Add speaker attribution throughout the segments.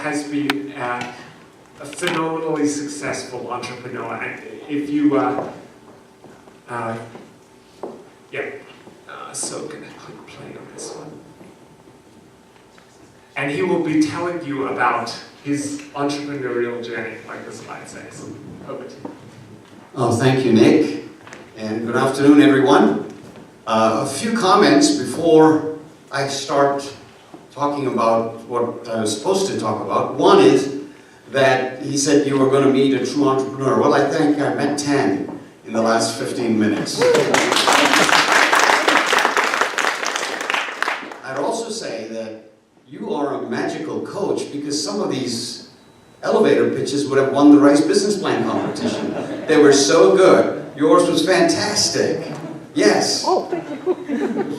Speaker 1: has been a phenomenally successful entrepreneur. And if you, so gonna click play on this one. And he will be telling you about his entrepreneurial journey, like the slide says. Over to you.
Speaker 2: Oh, thank you, Nick. And good afternoon, everyone. A few comments before I start talking about what I was supposed to talk about. One is that he said you were going to meet a true entrepreneur. Well, I think I met 10 in the last 15 minutes. I'd also say that you are a magical coach because some of these elevator pitches would have won the Rice Business Plan competition. They were so good. Yours was fantastic. Yes.
Speaker 3: Oh, thank you.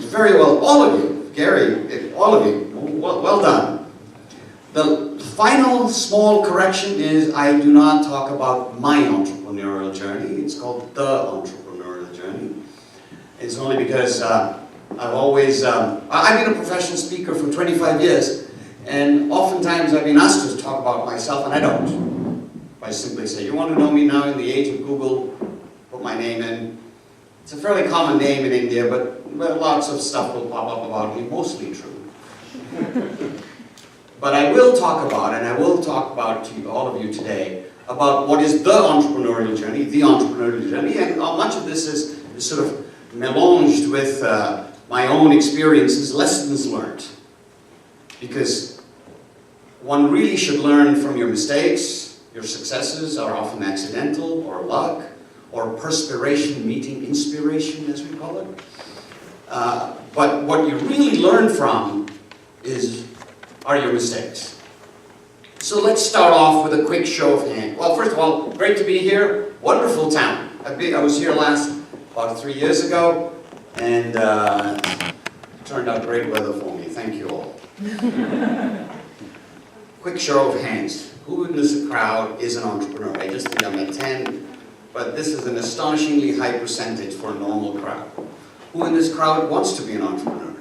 Speaker 2: Very well. All of you. Gary, all of you. Well done. The final small correction is I do not talk about my entrepreneurial journey. It's called the entrepreneurial journey. It's only because I've been a professional speaker for 25 years, and oftentimes I've been asked to talk about myself, and I don't. I simply say, you want to know me now in the age of Google, put my name in. It's a fairly common name in India, but lots of stuff will pop up about me, mostly true. But I will talk about, and I will talk about to all of you today, about what is the entrepreneurial journey, and much of this is sort of melanged with my own experiences, lessons learned. Because one really should learn from your mistakes. Your successes are often accidental, or luck, or perspiration meeting inspiration, as we call it. But what you really learn from are your mistakes. So let's start off with a quick show of hands. Well, first of all, great to be here. Wonderful town. I was here about 3 years ago, and it turned out great weather for me. Thank you all. Quick show of hands. Who in this crowd is an entrepreneur? I just think I'm at 10, but this is an astonishingly high percentage for a normal crowd. Who in this crowd wants to be an entrepreneur?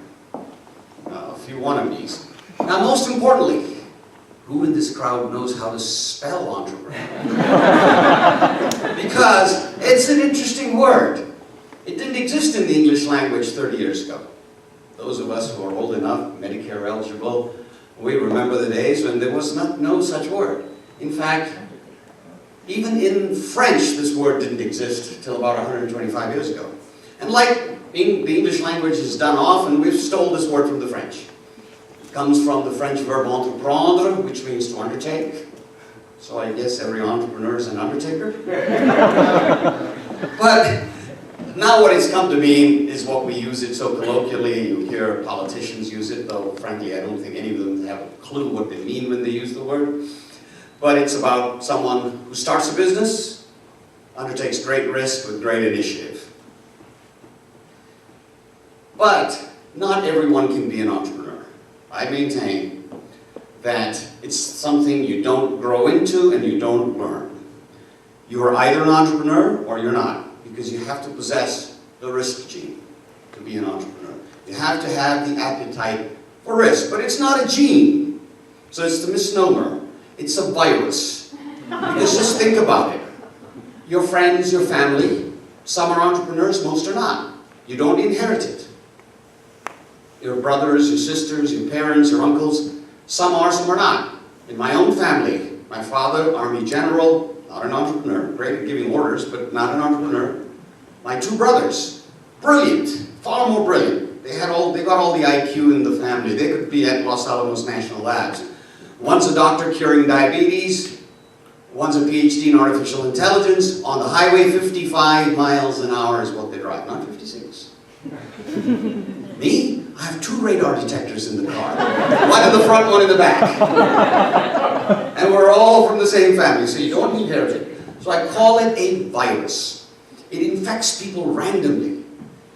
Speaker 2: A few wannabes. Now, most importantly, who in this crowd knows how to spell entrepreneur? Because it's an interesting word. It didn't exist in the English language 30 years ago. Those of us who are old enough, Medicare eligible, we remember the days when there was no such word. In fact, even in French, this word didn't exist till about 125 years ago. And like the English language is done off, and we've stole this word from the French. It comes from the French verb entreprendre, which means to undertake. So I guess every entrepreneur is an undertaker. But now what it's come to mean is what we use it so colloquially. You hear politicians use it, though frankly I don't think any of them have a clue what they mean when they use the word. But it's about someone who starts a business, undertakes great risk with great initiative. But not everyone can be an entrepreneur. I maintain that it's something you don't grow into and you don't learn. You are either an entrepreneur or you're not, because you have to possess the risk gene to be an entrepreneur. You have to have the appetite for risk, but it's not a gene. So it's the misnomer. It's a virus. Because just think about it. Your friends, your family, some are entrepreneurs, most are not. You don't inherit it. Your brothers, your sisters, your parents, your uncles, some are, some are not. In my own family, my father, Army General, not an entrepreneur, great at giving orders, but not an entrepreneur. My two brothers, brilliant, far more brilliant. They got all the IQ in the family. They could be at Los Alamos National Labs. One's a doctor curing diabetes. One's a PhD in artificial intelligence. On the highway, 55 miles an hour is what they drive, not 56. Me? I have 2 radar detectors in the car. One in the front, one in the back. And we're all from the same family, so you don't inherit it. So I call it a virus. It infects people randomly.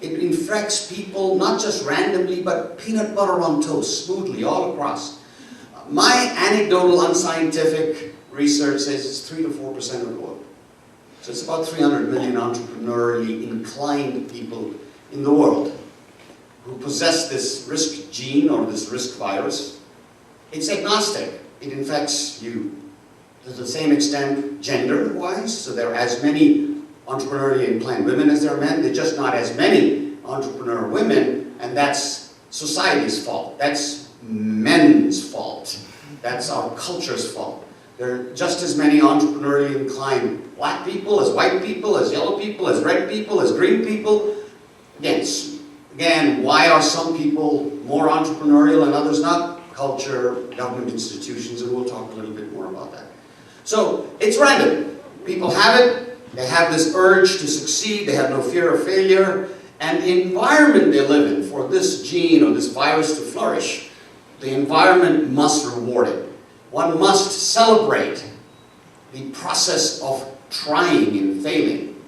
Speaker 2: It infects people not just randomly, but peanut butter on toast, smoothly, all across. My anecdotal, unscientific research says it's 3 to 4% of the world. So it's about 300 million entrepreneurially inclined people in the world who possess this risk gene or this risk virus. It's agnostic. it infects you. To the same extent, gender-wise, so there are as many entrepreneurially inclined women as there are men. There are just not as many entrepreneur women, and that's society's fault. That's men's fault. That's our culture's fault. There are just as many entrepreneurially inclined black people as white people, as yellow people, as red people, as green people. Again, why are some people more entrepreneurial and others not? Culture, government institutions, and we'll talk a little bit more about that. So, it's random. People have it, they have this urge to succeed, they have no fear of failure, and the environment they live in for this gene or this virus to flourish, the environment must reward it. One must celebrate the process of trying and failing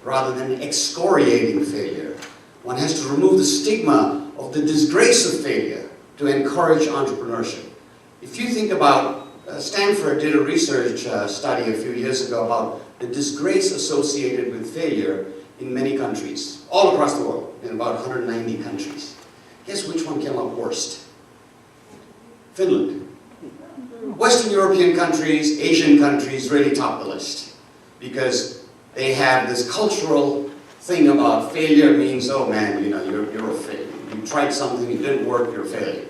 Speaker 2: rather than excoriating failure. One has to remove the stigma of the disgrace of failure to encourage entrepreneurship. If you think about, Stanford did a research study a few years ago about the disgrace associated with failure in many countries, all across the world, in about 190 countries. Guess which one came up worst? Finland. Western European countries, Asian countries really top the list because they have this cultural thing about failure means, oh man, you know, you're a failure. You tried something, it didn't work, you're a failure.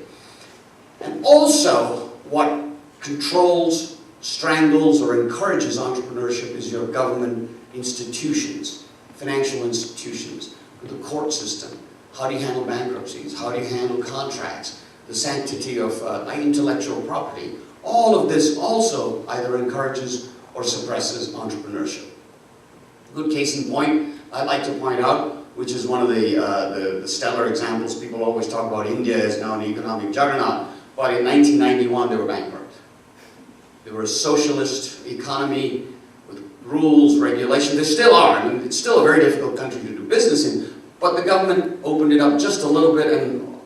Speaker 2: And also, what controls, strangles, or encourages entrepreneurship is your government institutions, financial institutions, the court system. How do you handle bankruptcies? How do you handle contracts? The sanctity of intellectual property. All of this also either encourages or suppresses entrepreneurship. Good case in point, I'd like to point out, which is one of the stellar examples. People always talk about India as now an economic juggernaut, but in 1991 they were bankrupt. They were a socialist economy with rules, regulations. They still are. I mean, it's still a very difficult country to do business in, but the government opened it up just a little bit and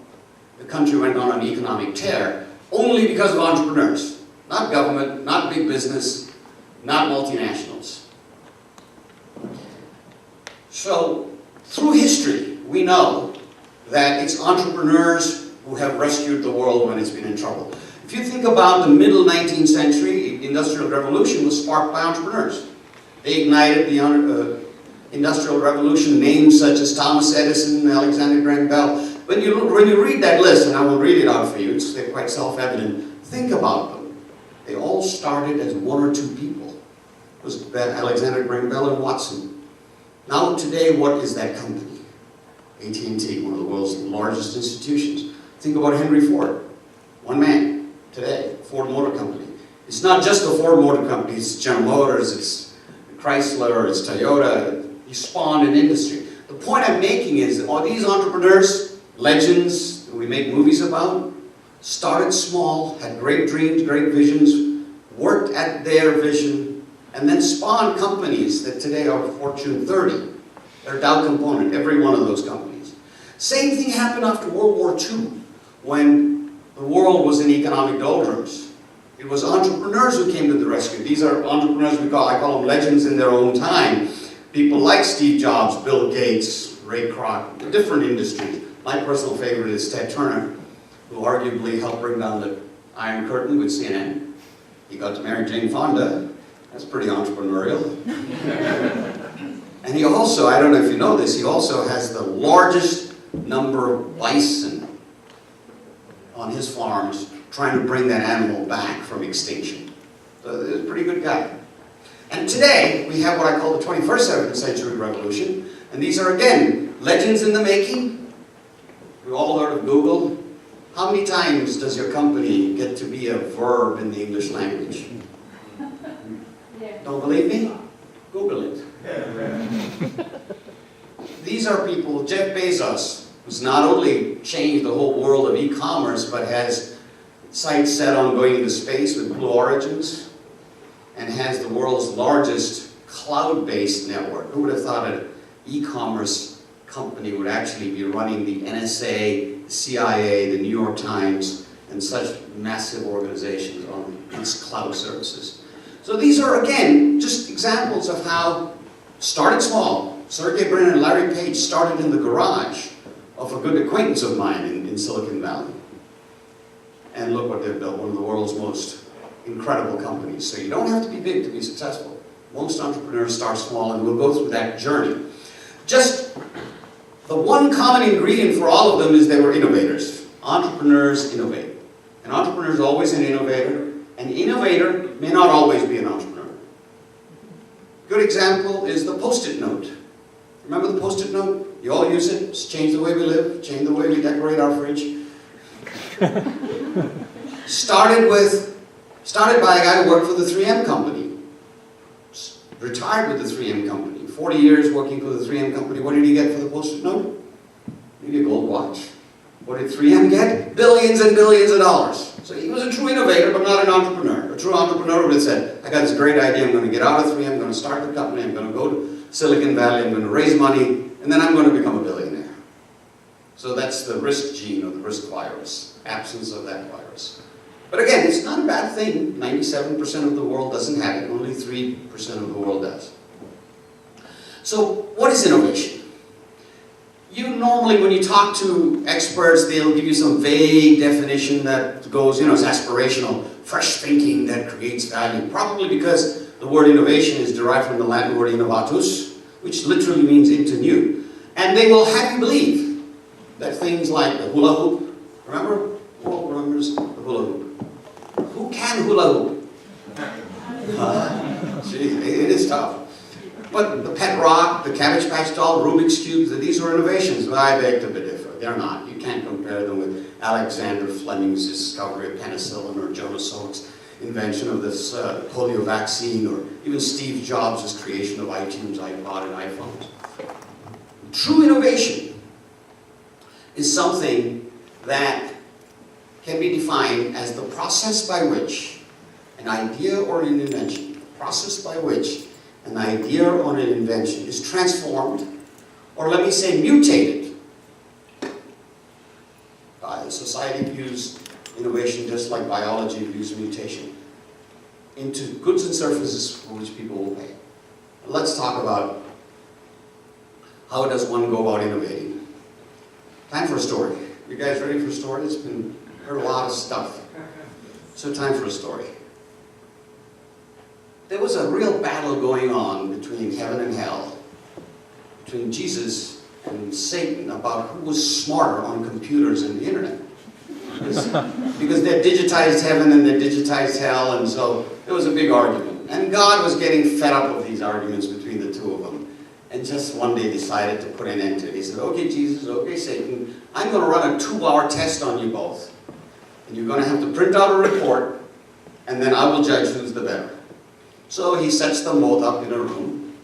Speaker 2: the country went on an economic tear only because of entrepreneurs. Not government, not big business, not multinationals. So, through history, we know that it's entrepreneurs who have rescued the world when it's been in trouble. If you think about the middle 19th century, the Industrial Revolution was sparked by entrepreneurs. They ignited the Industrial Revolution, names such as Thomas Edison, Alexander Graham Bell. When you read that list, and I will read it out for you, it's quite self-evident, think about them. They all started as one or two people. It was Alexander Graham Bell and Watson. Now today, what is that company? AT&T, one of the world's largest institutions. Think about Henry Ford, one man. Today, Ford Motor Company. It's not just the Ford Motor Company, it's General Motors, it's Chrysler, it's Toyota. He spawned an industry. The point I'm making is that all these entrepreneurs, legends that we make movies about, started small, had great dreams, great visions, worked at their vision, and then spawned companies that today are Fortune 30. They're Dow component, every one of those companies. Same thing happened after World War II, when the world was in economic doldrums. It was entrepreneurs who came to the rescue. These are entrepreneurs I call them legends in their own time. People like Steve Jobs, Bill Gates, Ray Kroc, different industries. My personal favorite is Ted Turner, who arguably helped bring down the Iron Curtain with CNN. He got to marry Jane Fonda. That's pretty entrepreneurial. And he also, I don't know if you know this, he also has the largest number of bison on his farms, trying to bring that animal back from extinction. So he's a pretty good guy. And today, we have what I call the 21st century revolution, and these are, again, legends in the making. We've all heard of Google. How many times does your company get to be a verb in the English language? Yeah. Don't believe me? Google it. Yeah. These are people, Jeff Bezos, who's not only changed the whole world of e-commerce, but has sights set on going into space with Blue Origins, and has the world's largest cloud-based network. Who would have thought an e-commerce company would actually be running the NSA, the CIA, the New York Times, and such massive organizations on its cloud services. So these are, again, just examples of how, started small. Sergey Brin and Larry Page started in the garage of a good acquaintance of mine in Silicon Valley. And look what they've built, one of the world's most incredible companies. So you don't have to be big to be successful. Most entrepreneurs start small, and we'll go through that journey. Just the one common ingredient for all of them is they were innovators. Entrepreneurs innovate. An entrepreneur is always an innovator. An innovator may not always be an entrepreneur. Good example is the Post-it note. Remember the Post-it note? You all use it. It's changed the way we live, changed the way we decorate our fridge. Started by a guy who worked for the 3M company. Retired with the 3M company. 40 years working for the 3M company. What did he get for the Post-it note? Maybe a gold watch. What did 3M get? Billions and billions of dollars. So he was a true innovator, but not an entrepreneur. A true entrepreneur would have said, I got this great idea, I'm going to get out of 3M, I'm going to start the company, I'm going to go to Silicon Valley, I'm going to raise money, and then I'm going to become a billionaire. So that's the risk gene, or the risk virus. Absence of that virus. But again, it's not a bad thing. 97% of the world doesn't have it. Only 3% of the world does. So what is innovation? You normally, when you talk to experts, they'll give you some vague definition that goes, it's aspirational. Fresh thinking that creates value. Probably because the word innovation is derived from the Latin word innovatus, which literally means into new. And they will have you believe that things like the hula hoop, remember? Who all remembers the hula hoop? Who can hula hoop? Gee, it is tough. But the pet rock, the Cabbage Patch doll, Rubik's Cube, these are innovations. But I beg to differ. They're not. You can't compare them with Alexander Fleming's discovery of penicillin, or Jonas Salk's invention of this polio vaccine, or even Steve Jobs' creation of iTunes, iPod, and iPhones. True innovation is something that can be defined as the process by which an idea or an invention, an idea or an invention is transformed, or let me say mutated. Society views innovation just like biology views mutation, into goods and services for which people will pay. Let's talk about how does one go about innovating. Time for a story. You guys ready for a story? It's been heard a lot of stuff. So time for a story. There was a real battle going on between heaven and hell, between Jesus and Satan, about who was smarter on computers and the internet. Because they digitized heaven and they digitized hell, and so there was a big argument. And God was getting fed up with these arguments between the two of them, and just one day decided to put an end to it. He said, okay, Jesus, okay, Satan, I'm going to run a 2-hour test on you both. And you're going to have to print out a report, and then I will judge who's the better. So he sets them both up in a room,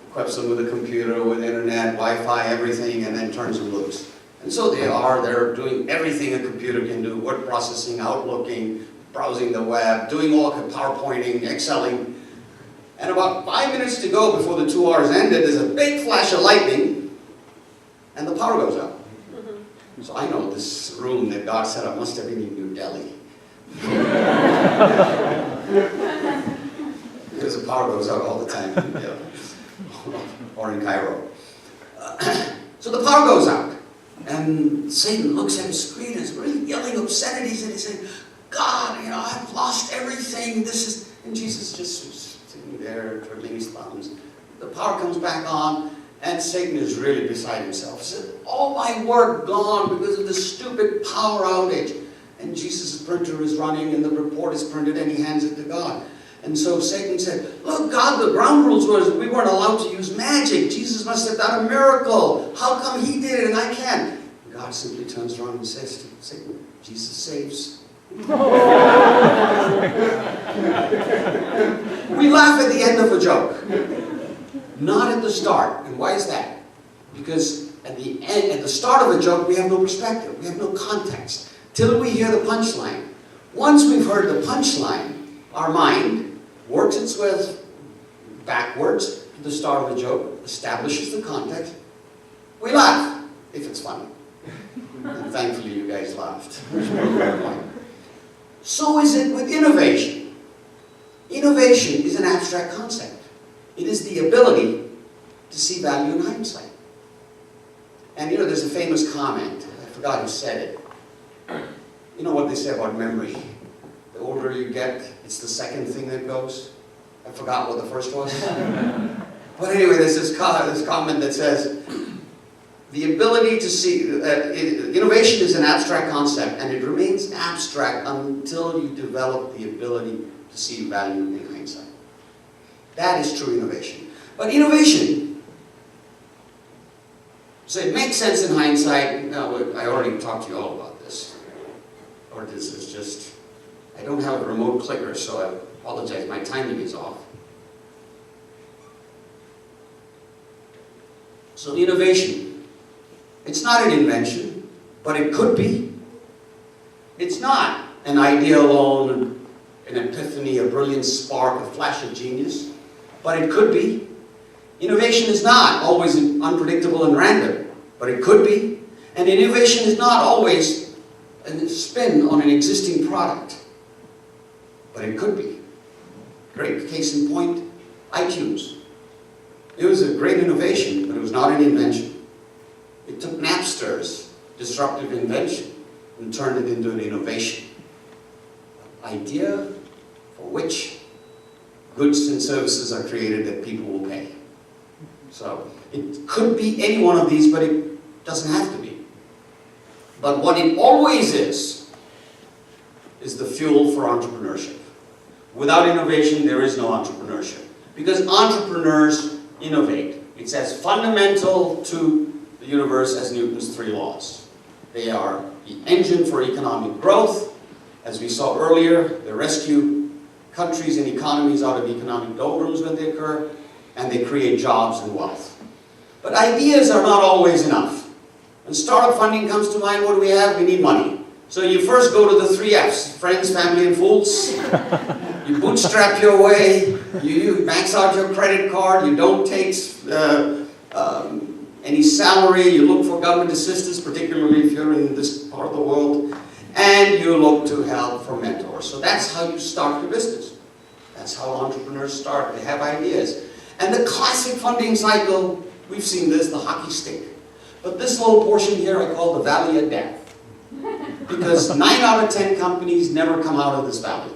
Speaker 2: equips them with a computer, with internet, Wi-Fi, everything, and then turns them loose. And so they're doing everything a computer can do, word processing, outlooking, browsing the web, doing all PowerPointing, Excelling. And about 5 minutes to go before the 2 hours ended, there's a big flash of lightning, and the power goes out. So I know this room that God set up must have been in New Delhi. Because the power goes out all the time, or in Cairo. So the power goes out. And Satan looks at his screen and is really yelling obscenities, and he's saying, God, I've lost everything. And Jesus just was sitting there, twiddling his thumbs. The power comes back on, and Satan is really beside himself. He said, all my work gone because of this stupid power outage. And Jesus' printer is running, and the report is printed, and he hands it to God. And so Satan said, look, God, the ground rules was we weren't allowed to use magic. Jesus must have done a miracle. How come he did it and I can't? And God simply turns around and says to Satan, Jesus saves. We laugh at the end of a joke, not at the start. And why is that? Because at the start of a joke, we have no perspective. We have no context. Till we hear the punchline. Once we've heard the punchline, our mind works its way backwards to the start of the joke, establishes the context. We laugh, if it's funny. And thankfully you guys laughed. So is it with innovation. Innovation is an abstract concept. It is the ability to see value in hindsight. And there's a famous comment, I forgot who said it. You know what they say about memory? The older you get, it's the second thing that goes. I forgot what the first was. But anyway, there's this comment that says, the ability to see, innovation is an abstract concept, and it remains abstract until you develop the ability to see value in hindsight. That is true innovation. But innovation, so it makes sense in hindsight. Now, I already talked to you all about this. Or this is just, I don't have a remote clicker, so I apologize, my timing is off. So innovation, it's not an invention, but it could be. It's not an idea alone, an epiphany, a brilliant spark, a flash of genius, but it could be. Innovation is not always unpredictable and random, but it could be. And innovation is not always a spin on an existing product, but it could be. Great case in point, iTunes. It was a great innovation, but it was not an invention. It took Napster's disruptive invention and turned it into an innovation. An idea for which goods and services are created that people will pay. So it could be any one of these, but it doesn't have to be. But what it always is the fuel for entrepreneurship. Without innovation, there is no entrepreneurship. Because entrepreneurs innovate. It's as fundamental to the universe as Newton's 3 laws. They are the engine for economic growth. As we saw earlier, they rescue countries and economies out of economic doldrums when they occur, and they create jobs and wealth. But ideas are not always enough. When startup funding comes to mind, what do we have? We need money. So you first go to the 3 F's, friends, family, and fools. You bootstrap your way, you max out your credit card, you don't take any salary, you look for government assistance, particularly if you're in this part of the world, and you look to help from mentors. So that's how you start your business. That's how entrepreneurs start. They have ideas. And the classic funding cycle, we've seen this, the hockey stick. But this little portion here I call the valley of death. Because 9 out of 10 companies never come out of this valley.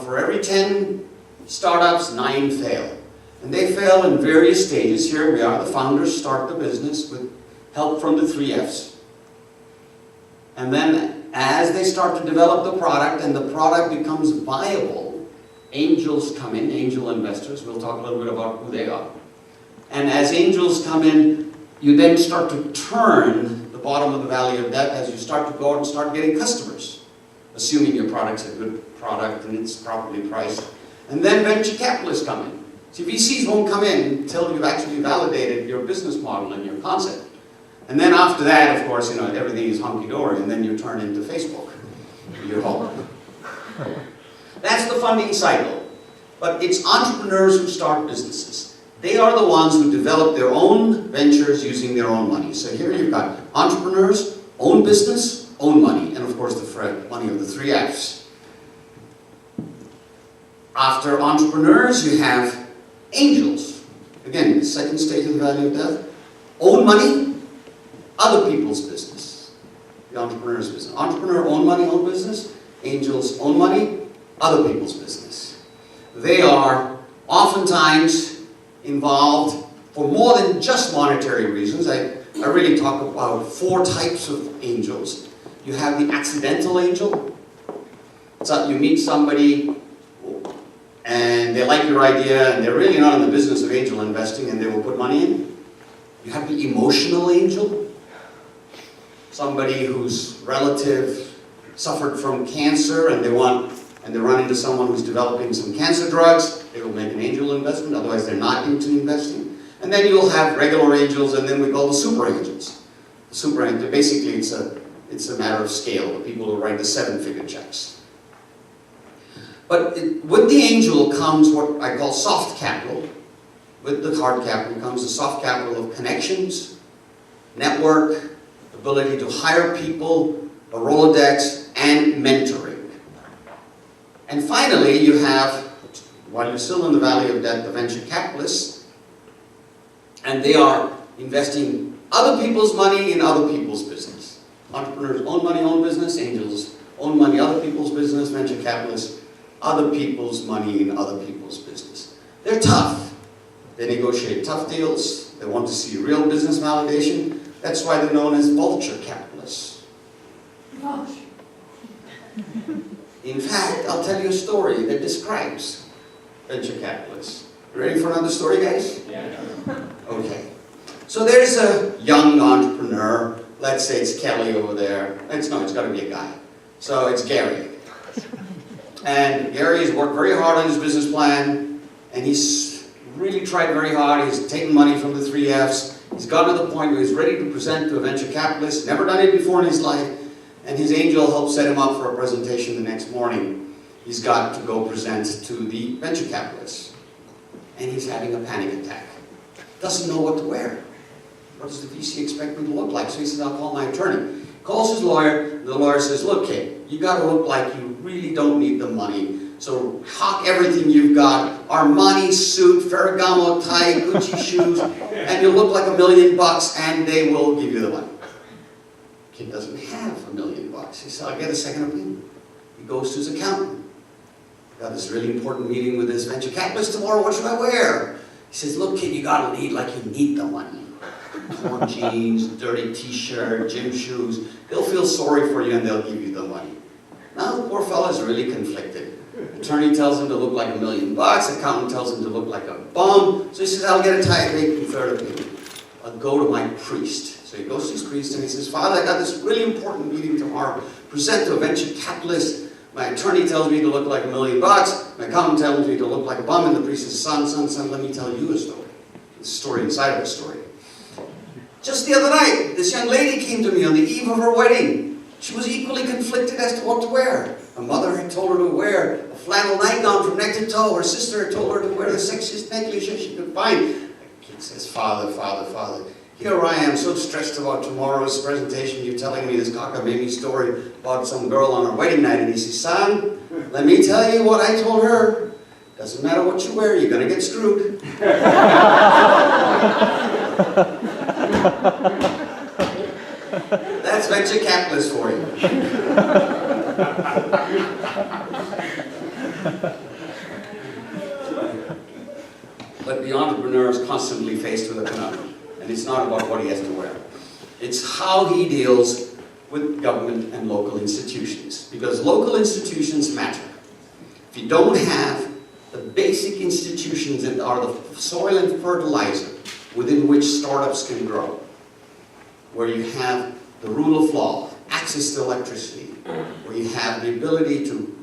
Speaker 2: For every 10 startups, 9 fail. And they fail in various stages. Here we are, the founders start the business with help from the 3 F's. And then as they start to develop the product and the product becomes viable, angels come in, angel investors. We'll talk a little bit about who they are. And as angels come in, you then start to turn the bottom of the valley of death as you start to go out and start getting customers, assuming your product's a good product and it's properly priced. And then venture capitalists come in. See, VCs won't come in until you've actually validated your business model and your concept. And then after that, of course, everything is hunky-dory, and then you turn into Facebook. You hope. That's the funding cycle. But it's entrepreneurs who start businesses. They are the ones who develop their own ventures using their own money. So here you've got entrepreneurs, own business, own money, and of course the money of the 3 F's. After entrepreneurs, you have angels. Again, the second stage of the valley of death. Own money, other people's business. The entrepreneur's business. Entrepreneur, own money, own business. Angels, own money, other people's business. They are oftentimes involved for more than just monetary reasons. I really talk about 4 types of angels. You have the accidental angel. So you meet somebody and they like your idea and they're really not in the business of angel investing and they will put money in. You have the emotional angel. Somebody whose relative suffered from cancer and they run into someone who's developing some cancer drugs. They will make an angel investment, otherwise they're not into investing. And then you'll have regular angels, and then we call the super angels. The super angels, basically it's a matter of scale, the people who write the 7-figure checks. But with the angel comes what I call soft capital. With the hard capital comes the soft capital of connections, network, ability to hire people, a Rolodex, and mentoring. And finally, you have, while you're still in the valley of death, the venture capitalists, and they are investing other people's money in other people's business. Entrepreneurs own money, own business. Angels own money, other people's business, venture capitalists, other people's money in other people's business. They're tough. They negotiate tough deals. They want to see real business validation. That's why they're known as vulture capitalists. In fact, I'll tell you a story that describes venture capitalists. You ready for another story, guys?
Speaker 1: Yeah.
Speaker 2: Okay. So there's a young entrepreneur. Let's say it's Kelly over there. It's got to be a guy. So it's Gary. And Gary has worked very hard on his business plan, and he's really tried very hard. He's taken money from the 3 Fs. He's gotten to the point where he's ready to present to a venture capitalist. Never done it before in his life. And his angel helped set him up for a presentation the next morning. He's got to go present to the venture capitalist. And he's having a panic attack. Doesn't know what to wear. What does the VC expect me to look like? So he says, I'll call my attorney. Calls his lawyer. The lawyer says, look, kid, you got to look like you really don't need the money. So hawk everything you've got. Armani suit, Ferragamo tie, Gucci shoes, and you'll look like $1 million and they will give you the money. Kid doesn't have $1 million. He said, I'll get a second opinion. He goes to his accountant. Got this really important meeting with this venture capitalist tomorrow. What should I wear? He says, look, kid, you got to lead like you need the money. Torn jeans, dirty t-shirt, gym shoes. They'll feel sorry for you and they'll give you the money. Now the poor fellow's really conflicted. Attorney tells him to look like $1 million. Accountant tells him to look like a bum. So he says, I'll get a tie, and third opinion. I'll go to my priest. So he goes to his priest and he says, Father, I got this really important meeting tomorrow. Present to a venture capitalist. My attorney tells me to look like $1 million. My accountant tells me to look like a bum. And the priest says, son, let me tell you a story. It's a story inside of a story. Just the other night, this young lady came to me on the eve of her wedding. She was equally conflicted as to what to wear. Her mother had told her to wear a flannel nightgown from neck to toe. Her sister had told her to wear the sexiest necklace she could find. The kid says, Father, here I am so stressed about tomorrow's presentation. You're telling me this cockamamie story about some girl on her wedding night. And he says, son, let me tell you what I told her. Doesn't matter what you wear, you're going to get screwed. That's venture capitalists for you. But the entrepreneur is constantly faced with a conundrum. And it's not about what he has to wear. It's how he deals with government and local institutions. Because local institutions matter. If you don't have the basic institutions that are the soil and fertilizer within which startups can grow, where you have the rule of law, access to electricity, where you have the ability to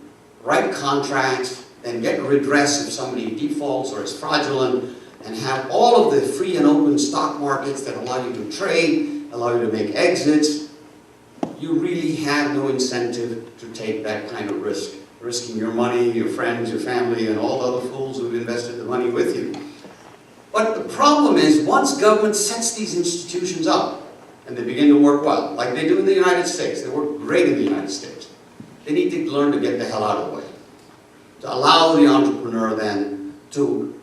Speaker 2: write contracts and get redress if somebody defaults or is fraudulent, and have all of the free and open stock markets that allow you to trade, allow you to make exits, you really have no incentive to take that kind of risk. Risking your money, your friends, your family, and all the other fools who've invested the money with you. But the problem is, once government sets these institutions up, and they begin to work well, like they do in the United States, they work great in the United States, they need to learn to get the hell out of the way. To allow the entrepreneur then to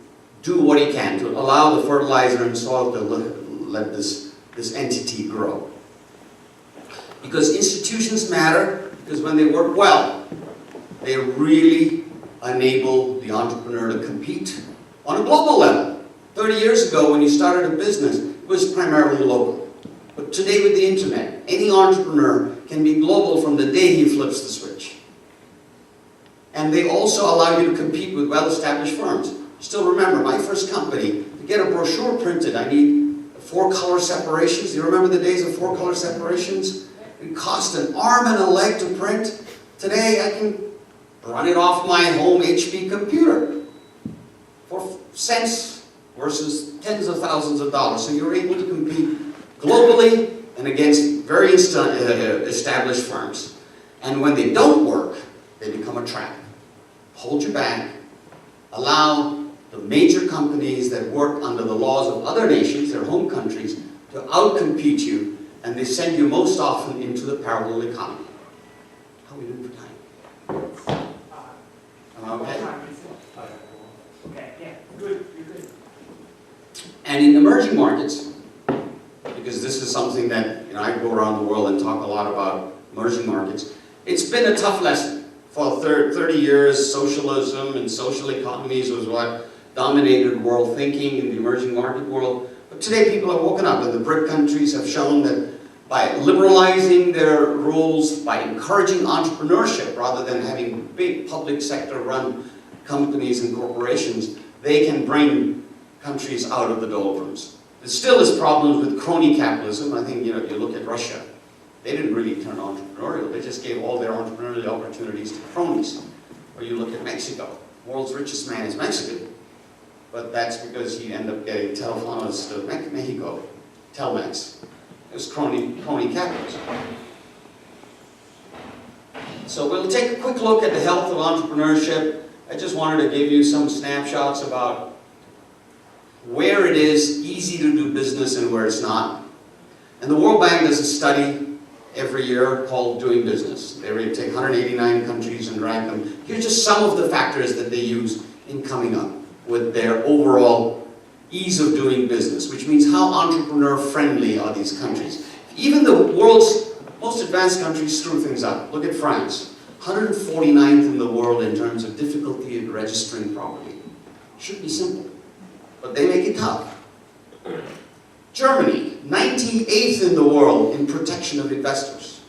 Speaker 2: do what he can, to allow the fertilizer and soil to let this entity grow. Because institutions matter, because when they work well, they really enable the entrepreneur to compete on a global level. 30 years ago, when you started a business, it was primarily local. But today with the internet, any entrepreneur can be global from the day he flips the switch. And they also allow you to compete with well-established firms. Still remember, my first company, to get a brochure printed, I need 4 color separations. Do you remember the days of 4 color separations? It cost an arm and a leg to print. Today, I can run it off my home HP computer for cents versus tens of thousands of dollars. So you're able to compete globally and against very established firms. And when they don't work, they become a trap. Hold you back. Allow the major companies that work under the laws of other nations, their home countries, to outcompete you, and they send you most often into the parallel economy. How are we doing for time? Okay?
Speaker 1: Okay, yeah, good, you're good.
Speaker 2: And in emerging markets, because this is something that, I go around the world and talk a lot about emerging markets, It's been a tough lesson. For 30 years, socialism and social economies was what dominated world thinking in the emerging market world. But today people have woken up, and the BRIC countries have shown that by liberalizing their rules, by encouraging entrepreneurship rather than having big public sector run companies and corporations, they can bring countries out of the doldrums. There still is problems with crony capitalism. I think, you look at Russia. They didn't really turn entrepreneurial. They just gave all their entrepreneurial opportunities to cronies. Or you look at Mexico. World's richest man is Mexican. But that's because he ended up getting Telefonos de Mexico, Telmex. It was crony capitalism. So we'll take a quick look at the health of entrepreneurship. I just wanted to give you some snapshots about where it is easy to do business and where it's not. And the World Bank does a study every year called Doing Business. They take 189 countries and rank them. Here's just some of the factors that they use in coming up with their overall ease of doing business, which means how entrepreneur-friendly are these countries. Even the world's most advanced countries screw things up. Look at France, 149th in the world in terms of difficulty in registering property. Should be simple, but they make it tough. Germany, 98th in the world in protection of investors.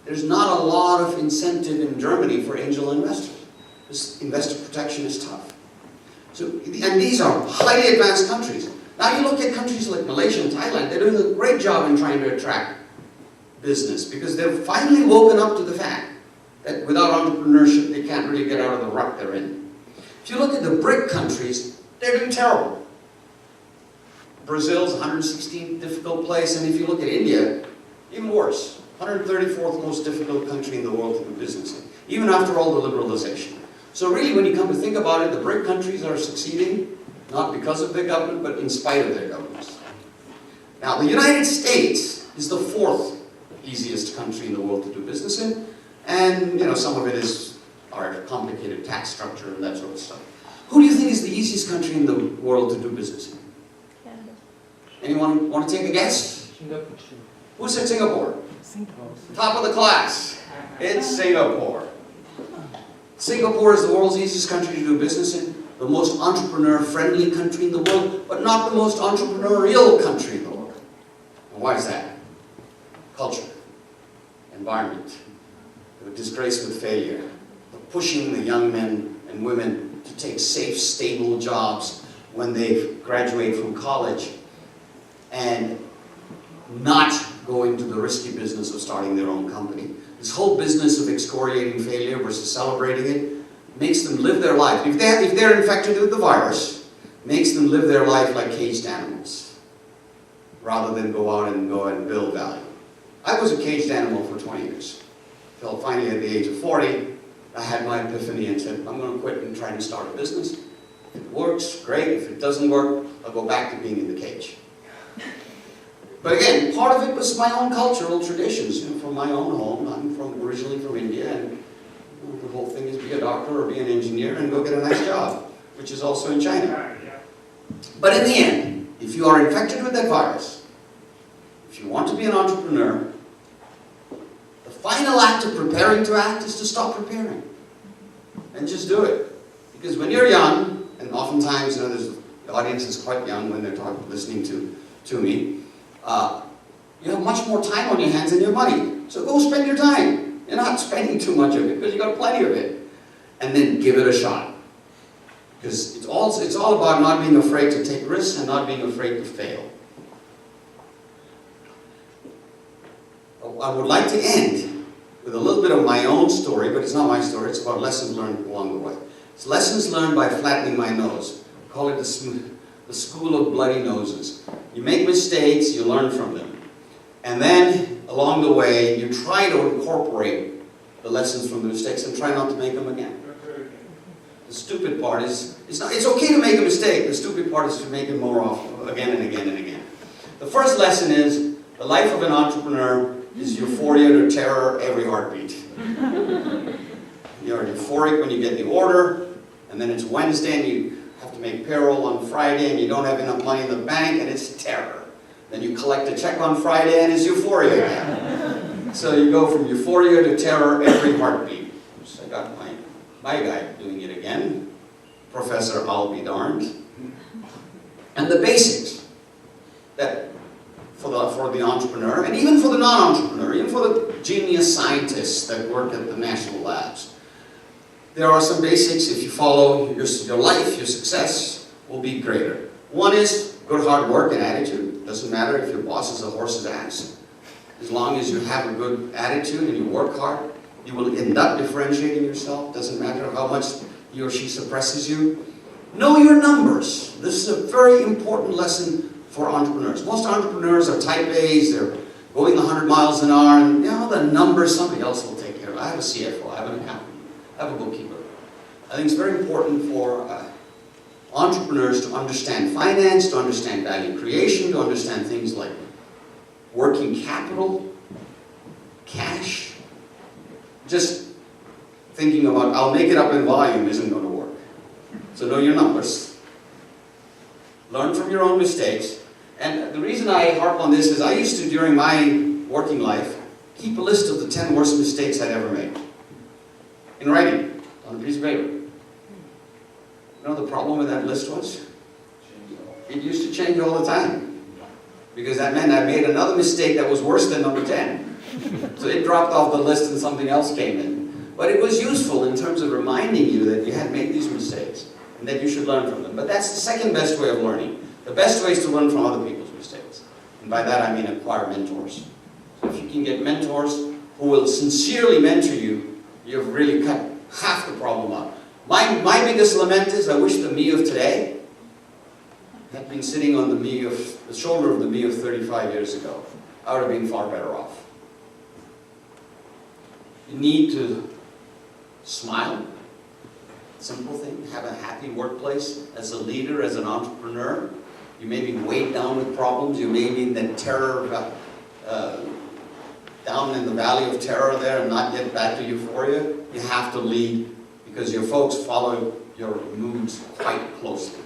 Speaker 2: There's not a lot of incentive in Germany for angel investors. This investor protection is tough. So, and these are highly advanced countries. Now you look at countries like Malaysia and Thailand, they're doing a great job in trying to attract business because they've finally woken up to the fact that without entrepreneurship they can't really get out of the rut they're in. If you look at the BRIC countries, they're doing terrible. Brazil's 116th difficult place, and if you look at India, even worse. 134th most difficult country in the world to do business in, even after all the liberalization. So really, when you come to think about it, the BRIC countries are succeeding, not because of their government, but in spite of their governments. Now, the United States is the 4th easiest country in the world to do business in, and some of it is our complicated tax structure and that sort of stuff. Who do you think is the easiest country in the world to do business in? Canada. Anyone want to take a guess?
Speaker 3: Singapore.
Speaker 2: Who said Singapore?
Speaker 3: Singapore.
Speaker 2: Top of the class. It's Singapore. Singapore is the world's easiest country to do business in, the most entrepreneur-friendly country in the world, but not the most entrepreneurial country in the world. And why is that? Culture, environment, the disgrace with failure, the pushing the young men and women to take safe, stable jobs when they graduate from college, and not going to the risky business of starting their own company. This whole business of excoriating failure versus celebrating it makes them live their life. If they're infected with the virus, makes them live their life like caged animals, rather than go out and build value. I was a caged animal for 20 years. Till finally at the age of 40, I had my epiphany and said, I'm going to quit and try to start a business. If it works, great. If it doesn't work, I'll go back to being in the cage. But again, part of it was my own cultural traditions, from my own home. I'm originally from India, and the whole thing is be a doctor or be an engineer and go get a nice job, which is also in China. But in the end, if you are infected with that virus, if you want to be an entrepreneur, the final act of preparing to act is to stop preparing. And just do it. Because when you're young, and oftentimes, the audience is quite young when they're listening to me, you have much more time on your hands than your money. So go spend your time. You're not spending too much of it because you got plenty of it. And then give it a shot. Because it's all about not being afraid to take risks and not being afraid to fail. I would like to end with a little bit of my own story, but it's not my story. It's about lessons learned along the way. It's lessons learned by flattening my nose. I call it the school of bloody noses. You make mistakes, you learn from them. And then, along the way, you try to incorporate the lessons from the mistakes and try not to make them again. The stupid part is, it's okay to make a mistake. The stupid part is to make it more often, again and again and again. The first lesson is, the life of an entrepreneur is euphoria to terror every heartbeat. You're euphoric when you get the order, and then it's Wednesday and you have to make payroll on Friday and you don't have enough money in the bank and it's terror. Then you collect a check on Friday and it's euphoria again. So you go from euphoria to terror every heartbeat. So I got my guy doing it again, Professor I'll be darned. And the basics that for the entrepreneur, and even for the non-entrepreneur, even for the genius scientists that work at the national labs. There are some basics. If you follow your life, your success will be greater. One is good hard work and attitude. Doesn't matter if your boss is a horse's ass. As long as you have a good attitude and you work hard, you will end up differentiating yourself. Doesn't matter how much he or she suppresses you. Know your numbers. This is a very important lesson for entrepreneurs. Most entrepreneurs are type A's, they're going 100 miles an hour, and the numbers somebody else will take care of. I have a CFO, I have an accountant, I have a bookkeeper. I think it's very important for entrepreneurs to understand finance, to understand value creation, to understand things like working capital, cash. Just thinking about, I'll make it up in volume isn't going to work. So know your numbers. Learn from your own mistakes. And the reason I harp on this is I used to, during my working life, keep a list of the 10 worst mistakes I'd ever made. In writing, on a piece of paper. You know what the problem with that list was? It used to change all the time. Because that meant I made another mistake that was worse than number 10. So it dropped off the list and something else came in. But it was useful in terms of reminding you that you had made these mistakes and that you should learn from them. But that's the second best way of learning. The best way is to learn from other people's mistakes. And by that I mean acquire mentors. So if you can get mentors who will sincerely mentor you, you've really cut half the problem out. My biggest lament is I wish the me of today had been sitting on the shoulder of the me of 35 years ago. I would have been far better off. You need to smile. Simple thing. Have a happy workplace. As a leader, as an entrepreneur, you may be weighed down with problems. You may be in that terror, down in the valley of terror there and not get back to euphoria. You have to lead because your folks follow your moods quite closely.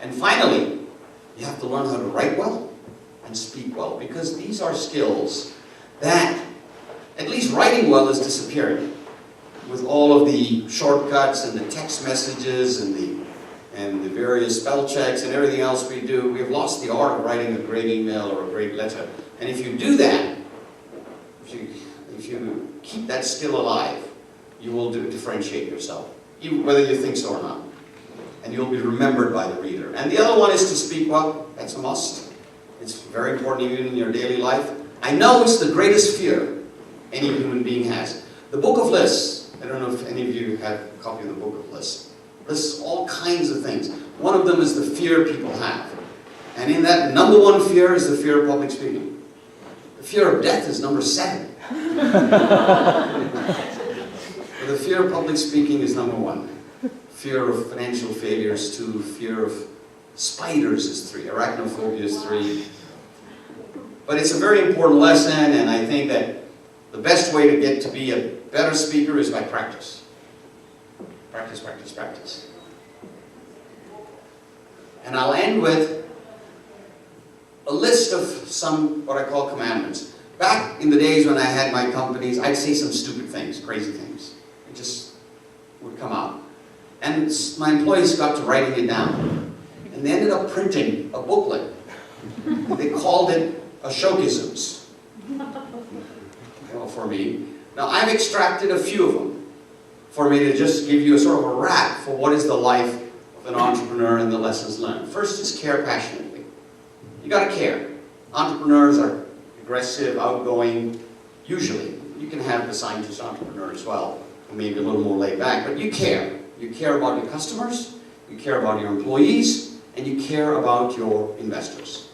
Speaker 2: And finally, you have to learn how to write well and speak well, because these are skills that, at least writing well, is disappearing with all of the shortcuts and the text messages and the various spell checks and everything else we do. We have lost the art of writing a great email or a great letter. And if you do that, if you keep that skill alive, you will differentiate yourself, even whether you think so or not. And you'll be remembered by the reader. And the other one is to speak well. That's a must. It's very important even in your daily life. I know it's the greatest fear any human being has. The Book of Lists. I don't know if any of you have a copy of the Book of Lists. Lists all kinds of things. One of them is the fear people have. And in that, number one fear is the fear of public speaking. The fear of death is number 7. But the fear of public speaking is number 1. Fear of financial failure is 2. Fear of spiders is 3. Arachnophobia is 3. But it's a very important lesson, and I think that the best way to get to be a better speaker is by practice. Practice, practice, practice. And I'll end with a list of some, what I call commandments. Back in the days when I had my companies, I'd say some stupid things, crazy things. It just would come out. And my employees got to writing it down. And they ended up printing a booklet. They called it Ashokisms. For me. Now I've extracted a few of them for me to just give you a sort of a wrap for what is the life of an entrepreneur and the lessons learned. First is care passionately. You got to care. Entrepreneurs are aggressive, outgoing, usually. You can have the scientist entrepreneur as well, who may be a little more laid back, but you care. You care about your customers, you care about your employees, and you care about your investors.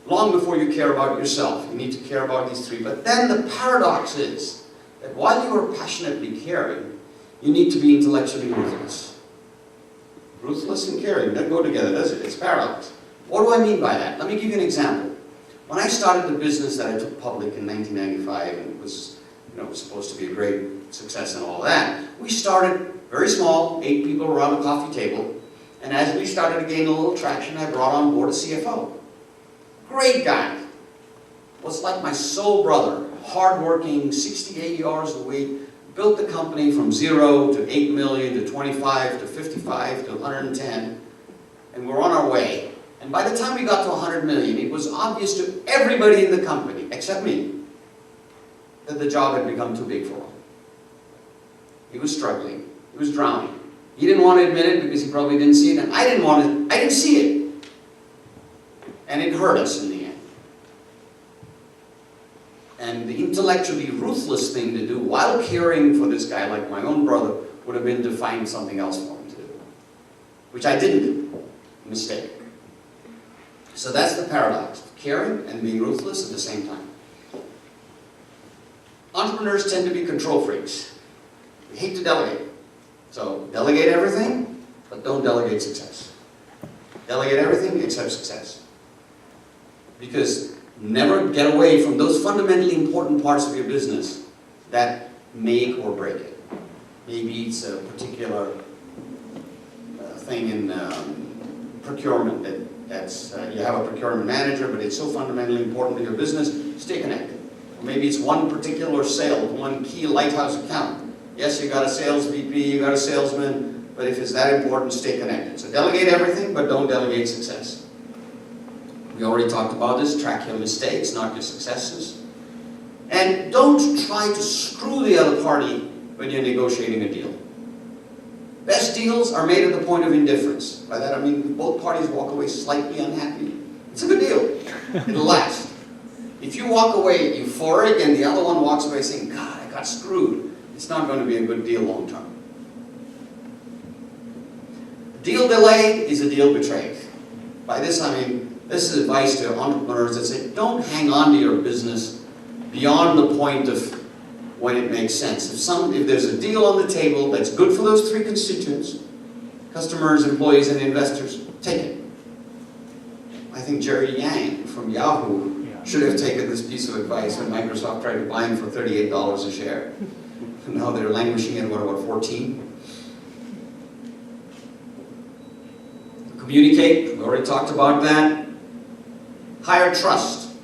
Speaker 2: Long before you care about yourself, you need to care about these 3. But then the paradox is that while you are passionately caring, you need to be intellectually ruthless. Ruthless and caring don't go together, does it? It's paradox. What do I mean by that? Let me give you an example. When I started the business that I took public in 1995, and it was, supposed to be a great success and all that, we started very small, 8 people around a coffee table, and as we started to gain a little traction, I brought on board a CFO. Great guy. Was like my soul brother, hardworking, 60, 80 hours a week, built the company from 0 to 8 million to 25 to 55 to 110, and we're on our way. And by the time we got to 100 million, it was obvious to everybody in the company, except me, that the job had become too big for him. He was struggling. He was drowning. He didn't want to admit it because he probably didn't see it, and I didn't see it. And it hurt us in the end. And the intellectually ruthless thing to do while caring for this guy like my own brother would have been to find something else for him to do, which I didn't do. Mistake. So that's the paradox of caring and being ruthless at the same time. Entrepreneurs tend to be control freaks. We hate to delegate. So delegate everything, but don't delegate success. Delegate everything except success. Because never get away from those fundamentally important parts of your business that make or break it. Maybe it's a particular thing in procurement that's you have a procurement manager, but it's so fundamentally important to your business, stay connected. Or maybe it's one particular sale, one key lighthouse account. Yes, you got a sales VP, you got a salesman, but if it's that important, stay connected. So delegate everything, but don't delegate success. We already talked about this, track your mistakes, not your successes. And don't try to screw the other party when you're negotiating a deal. Best deals are made at the point of indifference. By that I mean both parties walk away slightly unhappy. It's a good deal. It'll last. If you walk away euphoric and the other one walks away saying, God, I got screwed, it's not going to be a good deal long term. Deal delayed is a deal betrayed. By this I mean, this is advice to entrepreneurs that say, don't hang on to your business beyond the point of when it makes sense. If there's a deal on the table that's good for those three constituents, customers, employees, and investors, take it. I think Jerry Yang from Yahoo should have taken this piece of advice when Microsoft tried to buy him for $38 a share. And now they're languishing at, what, about 14? Communicate, we already talked about that. Hire trust.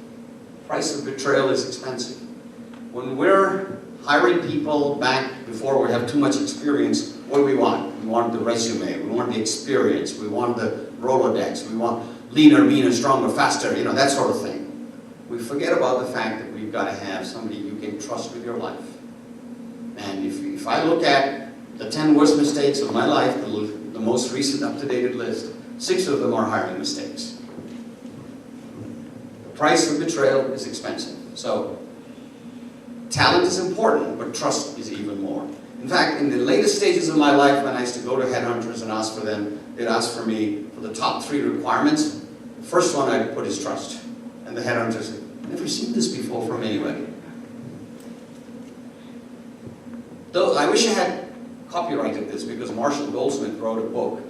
Speaker 2: Price of betrayal is expensive. When we're hiring people back before we have too much experience, what do we want? We want the resume, we want the experience, we want the Rolodex, we want leaner, meaner, stronger, faster, you know, that sort of thing. We forget about the fact that we've got to have somebody you can trust with your life. And if I look at the 10 worst mistakes of my life, the most recent up-to-date list, 6 of them are hiring mistakes. The price of betrayal is expensive. So, talent is important, but trust is even more. In fact, in the latest stages of my life, when I used to go to headhunters and ask for them, they'd ask for me for the top 3 requirements. The first one I'd put is trust. And the headhunters said, I've never seen this before from anybody. Though I wish I had copyrighted this, because Marshall Goldsmith wrote a book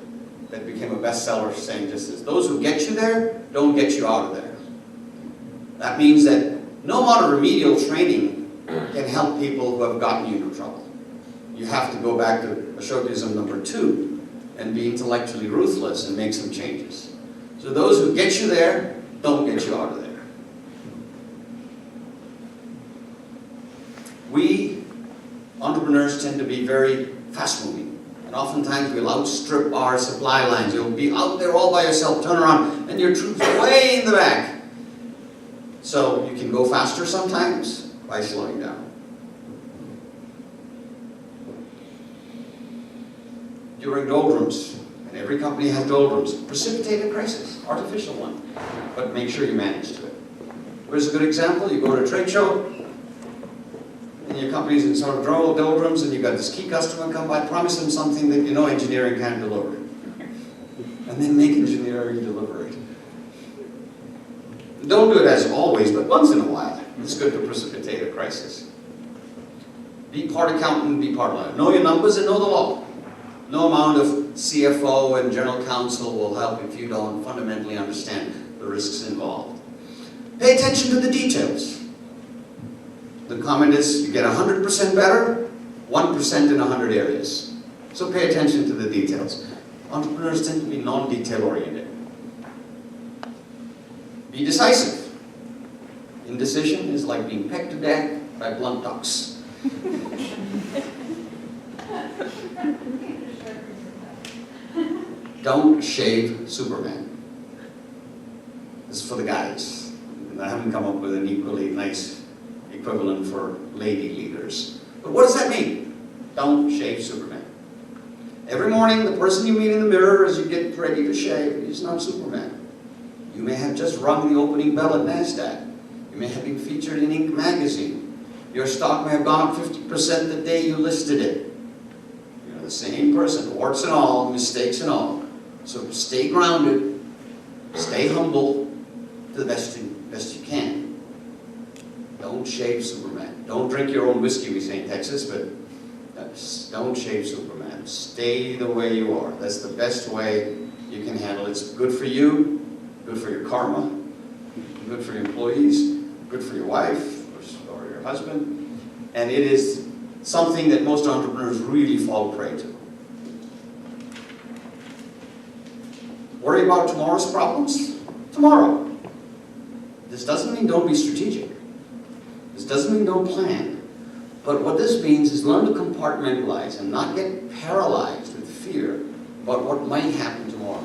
Speaker 2: that became a bestseller saying just this: those who get you there don't get you out of there. That means that no amount of remedial training can help people who have gotten you into trouble. You have to go back to Ashokism number 2 and be intellectually ruthless and make some changes. So those who get you there don't get you out of there. We entrepreneurs tend to be very fast-moving, and oftentimes we'll outstrip our supply lines. You'll be out there all by yourself, turn around, and your troops are way in the back. So you can go faster sometimes by slowing down. During doldrums, and every company has doldrums, precipitate a crisis, artificial one, but make sure you manage to it. Here's a good example. You go to a trade show, and your company's in sort of doldrums, and you've got this key customer come by, promise them something that you know engineering can't deliver. And then make engineering deliver it. Don't do it as always, but once in a while. It's good to precipitate a crisis. Be part accountant, be part lawyer. Know your numbers and know the law. No amount of CFO and general counsel will help if you don't fundamentally understand the risks involved. Pay attention to the details. The comment is, you get 100% better, 1% in 100 areas. So pay attention to the details. Entrepreneurs tend to be non-detail oriented. Be decisive. Indecision is like being pecked to death by blunt ducks. Don't shave Superman. This is for the guys. I haven't come up with an equally nice equivalent for lady leaders. But what does that mean? Don't shave Superman. Every morning, the person you meet in the mirror as you get ready to shave is not Superman. You may have just rung the opening bell at NASDAQ. You may have been featured in Inc. magazine. Your stock may have gone up 50% the day you listed it. You're the same person, warts and all, mistakes and all. So stay grounded, stay humble to the best you can. Don't shave Superman. Don't drink your own whiskey, we say in Texas, but don't shave Superman. Stay the way you are. That's the best way you can handle it. It's good for you, good for your karma, good for your employees, good for your wife or your husband. And it is something that most entrepreneurs really fall prey to. Worry about tomorrow's problems? Tomorrow. This doesn't mean don't be strategic. This doesn't mean don't plan. But what this means is learn to compartmentalize and not get paralyzed with fear about what might happen tomorrow.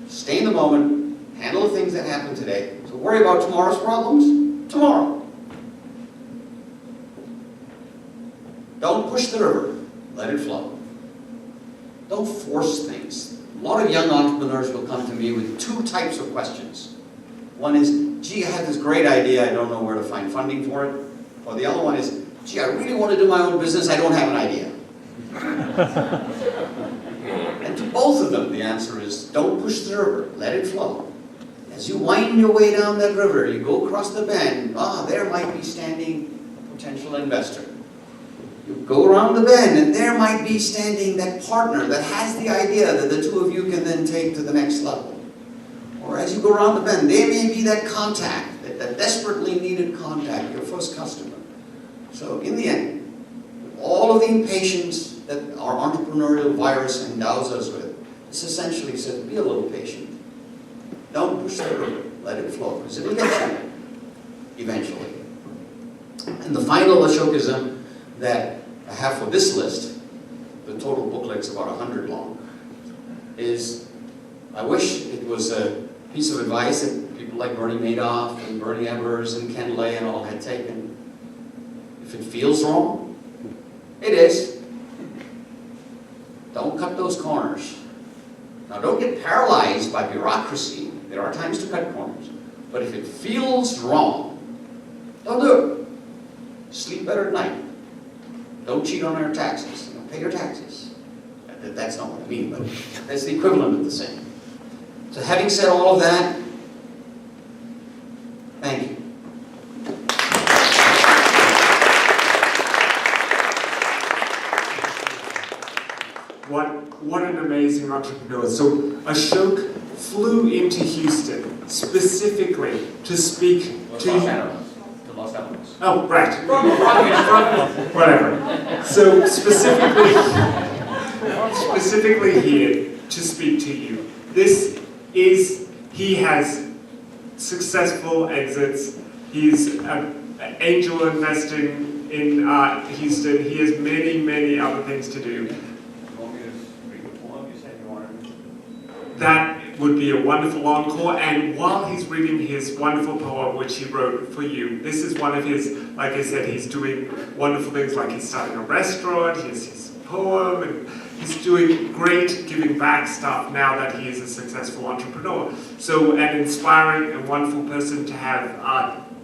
Speaker 2: Stay in the moment, handle the things that happen today. So worry about tomorrow's problems tomorrow. Don't push the river, let it flow. Don't force things. A lot of young entrepreneurs will come to me with two types of questions. One is, gee, I have this great idea, I don't know where to find funding for it. Or the other one is, gee, I really want to do my own business, I don't have an idea. And to both of them, the answer is, don't push the river, let it flow. As you wind your way down that river, you go across the bend, there might be standing a potential investor. You go around the bend, and there might be standing that partner that has the idea that the two of you can then take to the next level. Or as you go around the bend, there may be that contact, that desperately needed contact, your first customer. So in the end, with all of the impatience that our entrepreneurial virus endows us with, this essentially says, be a little patient. Don't push the river, let it flow, because it'll get you eventually. And the final Ashokism that I have for this list, the total booklet's about 100 long, is I wish it was a piece of advice that people like Bernie Madoff and Bernie Evers and Ken Lay and all had taken. If it feels wrong, it is. Don't cut those corners. Now don't get paralyzed by bureaucracy. There are times to cut corners. But if it feels wrong, don't do it. Sleep better at night. Don't cheat on your taxes. Pay your taxes. That's not what I mean, but that's the equivalent of the same. So having said all of that, thank you.
Speaker 1: What an amazing entrepreneur. So Ashok flew into Houston specifically to speak to
Speaker 3: Los Alamos.
Speaker 1: Oh, right. Whatever. So specifically here to speak to you. He has successful exits. He's an angel investing in Houston. He has many, many other things to do.
Speaker 3: You want me to read the poem you said you wanted?
Speaker 1: That would be a wonderful encore, and while he's reading his wonderful poem, which he wrote for you, this is one of his, like I said, he's doing wonderful things, like he's starting a restaurant, he has his poem, and he's doing great giving back stuff now that he is a successful entrepreneur. So an inspiring and wonderful person to have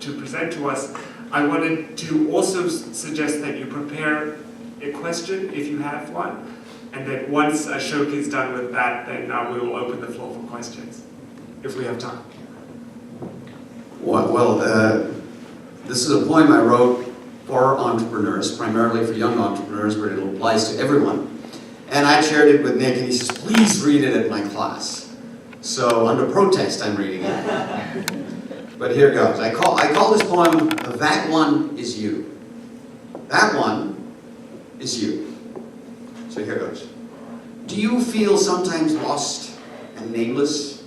Speaker 1: to present to us. I wanted to also suggest that you prepare a question if you have one. And then once Ashok is done with that, then we will open the floor for questions, if we have time.
Speaker 2: Well, this is a poem I wrote for entrepreneurs, primarily for young entrepreneurs, but it applies to everyone. And I shared it with Nick, and he says, please read it at my class. So under protest, I'm reading it. But here goes. I call this poem, That One Is You. That one is you. So here goes. Do you feel sometimes lost and nameless,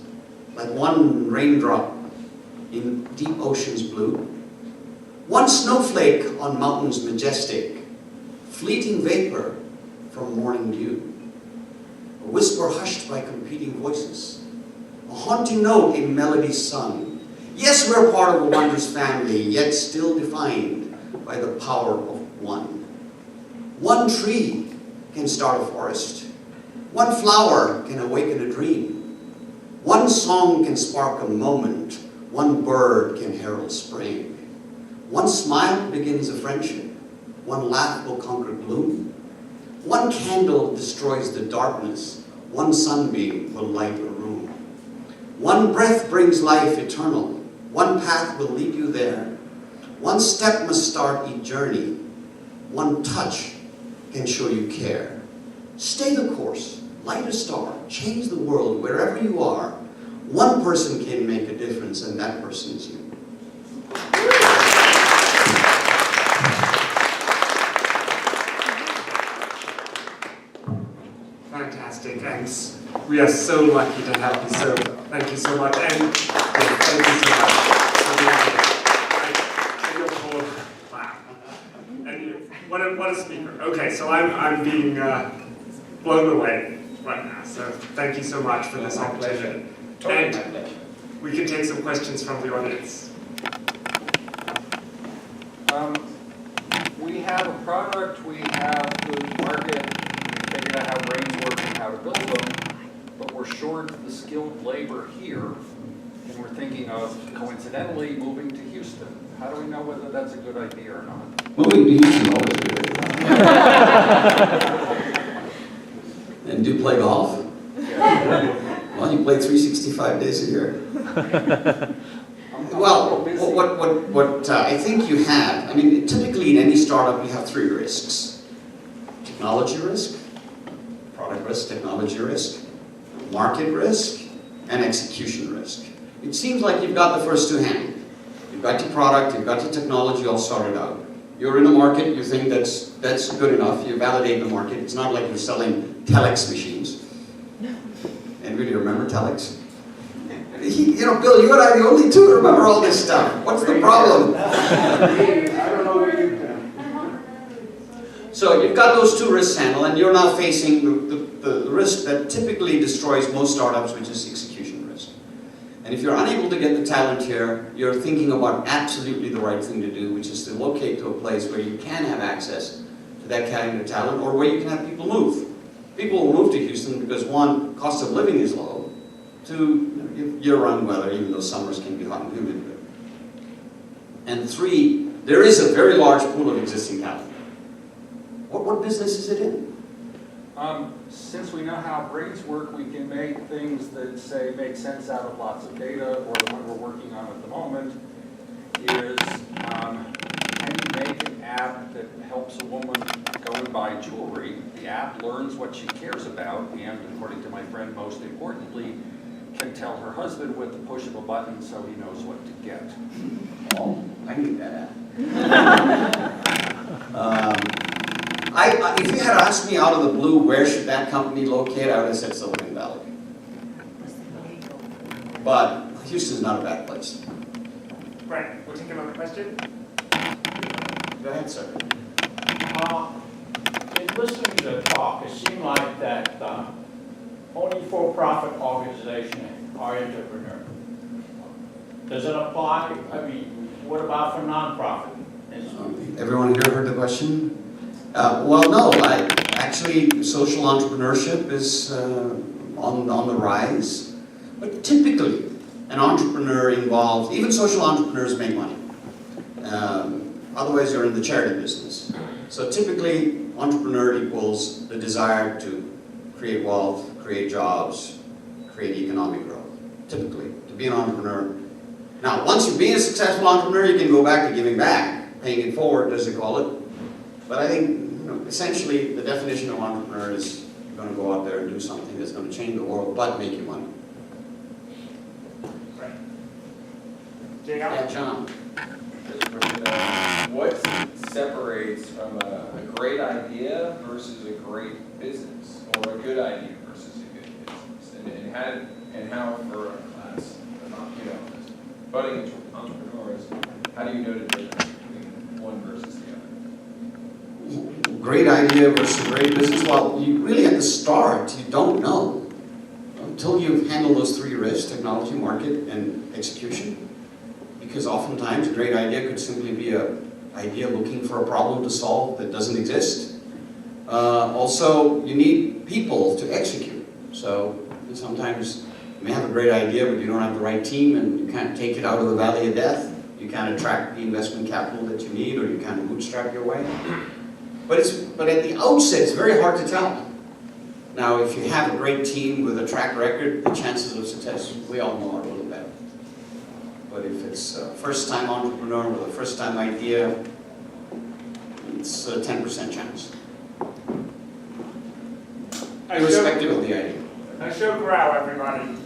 Speaker 2: like one raindrop in deep ocean's blue? One snowflake on mountains majestic, fleeting vapor from morning dew, a whisper hushed by competing voices, a haunting note in melody sung. Yes, we're part of a wondrous family, yet still defined by the power of one. One tree can start a forest. One flower can awaken a dream. One song can spark a moment. One bird can herald spring. One smile begins a friendship. One laugh will conquer gloom. One candle destroys the darkness. One sunbeam will light a room. One breath brings life eternal. One path will lead you there. One step must start each journey. One touch can show you care. Stay the course, light a star, change the world wherever you are. One person can make a difference, and that person is you.
Speaker 1: Fantastic, thanks. We are so lucky to have you, so thank you so much. And thank you so much for being here. Wow. And you, what a speaker. Okay, so I'm being blown away right now, so thank you so much for this opportunity. And we can take some questions from the audience.
Speaker 4: We have a product, we have the market, we figured out how brains work and how to build them, but we're short the skilled labor here, and we're thinking of coincidentally moving to Houston. How do we know whether that's a good idea or not?
Speaker 2: Moving to Houston always a good idea. And do play golf?
Speaker 4: Yeah.
Speaker 2: Well, you play 365 days a year. Well, what I think you have, I mean, typically in any startup you have three risks. Technology risk, product risk, technology risk, market risk, and execution risk. It seems like you've got the first two handled. You've got your product, you've got your technology all sorted out. You're in a market, you think that's good enough, you validate the market. It's not like you're selling telex machines. Anybody remember telex? You know, Bill, you and I are the only two who remember all this stuff. What's the problem?
Speaker 3: I don't know where you've been.
Speaker 2: So you've got those two risks handled, and you're now facing the risk that typically destroys most startups, which is execution risk. And if you're unable to get the talent here, you're thinking about absolutely the right thing to do, which is to locate to a place where you can have access to that kind of talent, or where you can have people move. People will move to Houston because, one, cost of living is low. Two, year-round weather, even though summers can be hot and humid. And three, there is a very large pool of existing talent. What business is it in?
Speaker 4: Since we know how brains work, we can make things that, say, make sense out of lots of data, or the one we're working on at the moment is, can you make an app that helps a woman go and buy jewelry? The app learns what she cares about, and according to my friend, most importantly, can tell her husband with the push of a button so he knows what to get.
Speaker 2: Oh, I need that app. If you had asked me out of the blue, where should that company locate, I would have said Silicon Valley. But Houston's not a bad place.
Speaker 1: Right, we'll take another question.
Speaker 2: Go ahead, sir.
Speaker 5: In listening to the talk, it seemed like that only for-profit organizations are entrepreneur. Does it apply? I mean, what about for nonprofit?
Speaker 2: Everyone here heard the question? Well, no. Actually, social entrepreneurship is on the rise. But typically, an entrepreneur involved, even social entrepreneurs make money. Otherwise, you're in the charity business. So typically, entrepreneur equals the desire to create wealth, create jobs, create economic growth. Typically, to be an entrepreneur. Now, once you've been a successful entrepreneur, you can go back to giving back, paying it forward, as they call it. But I think, essentially, the definition of entrepreneur is you're going to go out there and do something that's going to change the world, but make you money.
Speaker 1: Right. Jay,
Speaker 2: Yeah, John.
Speaker 6: What separates from a great idea versus a great business, or a good idea versus a good business, and how for a class, budding entrepreneurs, how do you know the difference between one versus the other?
Speaker 2: Great idea versus great business. Well, you really at the start, you don't know. Until you've handled those three risks, technology, market, and execution. Because oftentimes a great idea could simply be an idea looking for a problem to solve that doesn't exist. Also, you need people to execute. So sometimes you may have a great idea, but you don't have the right team and you can't take it out of the valley of death. You can't attract the investment capital that you need, or you can't bootstrap your way. But at the outset, it's very hard to tell. Now, if you have a great team with a track record, the chances of success, we all know, are a little better. But if it's a first-time entrepreneur with a first-time idea, it's a 10% chance, irrespective of the idea.
Speaker 1: Ashok Rao, everybody.